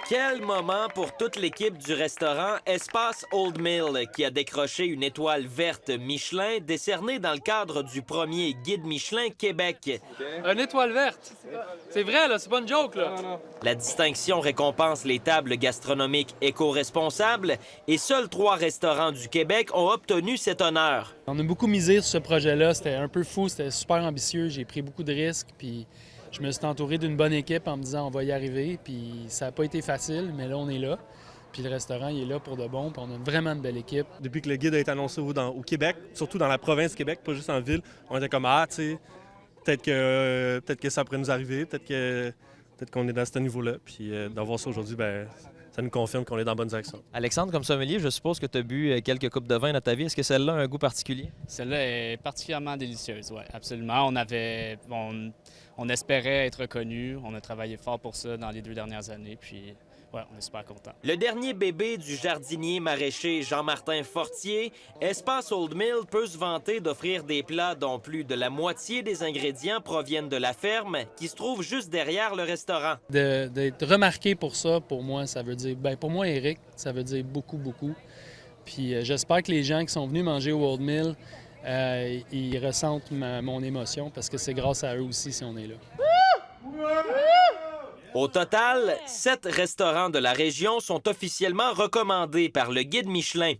Quel moment pour toute l'équipe du restaurant Espace Old Mill qui a décroché une étoile verte Michelin décernée dans le cadre du premier guide Michelin Québec. Une étoile verte. C'est vrai, là, c'est pas une joke, là. Non. La distinction récompense les tables gastronomiques éco-responsables et seuls 3 restaurants du Québec ont obtenu cet honneur. On a beaucoup misé sur ce projet-là. C'était un peu fou, c'était super ambitieux. J'ai pris beaucoup de risques, puis je me suis entouré d'une bonne équipe en me disant on va y arriver. Puis ça n'a pas été facile, mais là, on est là. Puis le restaurant, il est là pour de bon, puis on a vraiment une belle équipe. Depuis que le guide a été annoncé au Québec, surtout dans la province du Québec, pas juste en ville, on était comme tu sais, peut-être que ça pourrait nous arriver, peut-être qu'on est dans ce niveau-là. Puis d'avoir ça aujourd'hui, ben ça nous confirme qu'on est dans la bonne direction. Alexandre, comme sommelier, je suppose que tu as bu quelques coupes de vin dans ta vie. Est-ce que celle-là a un goût particulier? Celle-là est particulièrement délicieuse, oui, absolument. On espérait être reconnu. On a travaillé fort pour ça dans les 2 dernières années, puis ouais, on est super contents. Le dernier bébé du jardinier maraîcher Jean-Martin Fortier, Espace Old Mill peut se vanter d'offrir des plats dont plus de la moitié des ingrédients proviennent de la ferme qui se trouve juste derrière le restaurant. D'être remarqué pour ça, pour moi, ça veut dire... Bien, pour moi, Éric, ça veut dire beaucoup, beaucoup. Puis j'espère que les gens qui sont venus manger au Old Mill, ils ressentent mon émotion parce que c'est grâce à eux aussi si on est là. Au total, 7 restaurants de la région sont officiellement recommandés par le guide Michelin.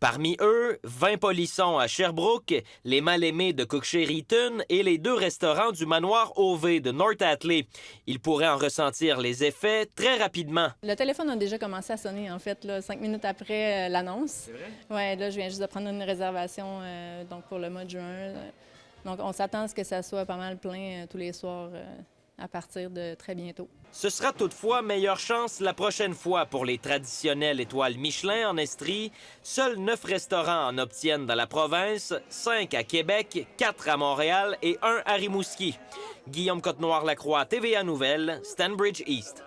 Parmi eux, 20 polissons à Sherbrooke, les Mal-Aimés de Cook-Sherrington et les 2 restaurants du manoir OV de North Atlee. Ils pourraient en ressentir les effets très rapidement. Le téléphone a déjà commencé à sonner, en fait, là, 5 minutes après l'annonce. C'est vrai? Oui, là, je viens juste de prendre une réservation donc pour le mois de juin. Donc, on s'attend à ce que ça soit pas mal plein tous les soirs à partir de très bientôt. Ce sera toutefois meilleure chance la prochaine fois pour les traditionnelles étoiles Michelin en Estrie. Seuls 9 restaurants en obtiennent dans la province, 5 à Québec, 4 à Montréal et 1 à Rimouski. Guillaume Cotenoir-Lacroix, TVA Nouvelles, Stanbridge East.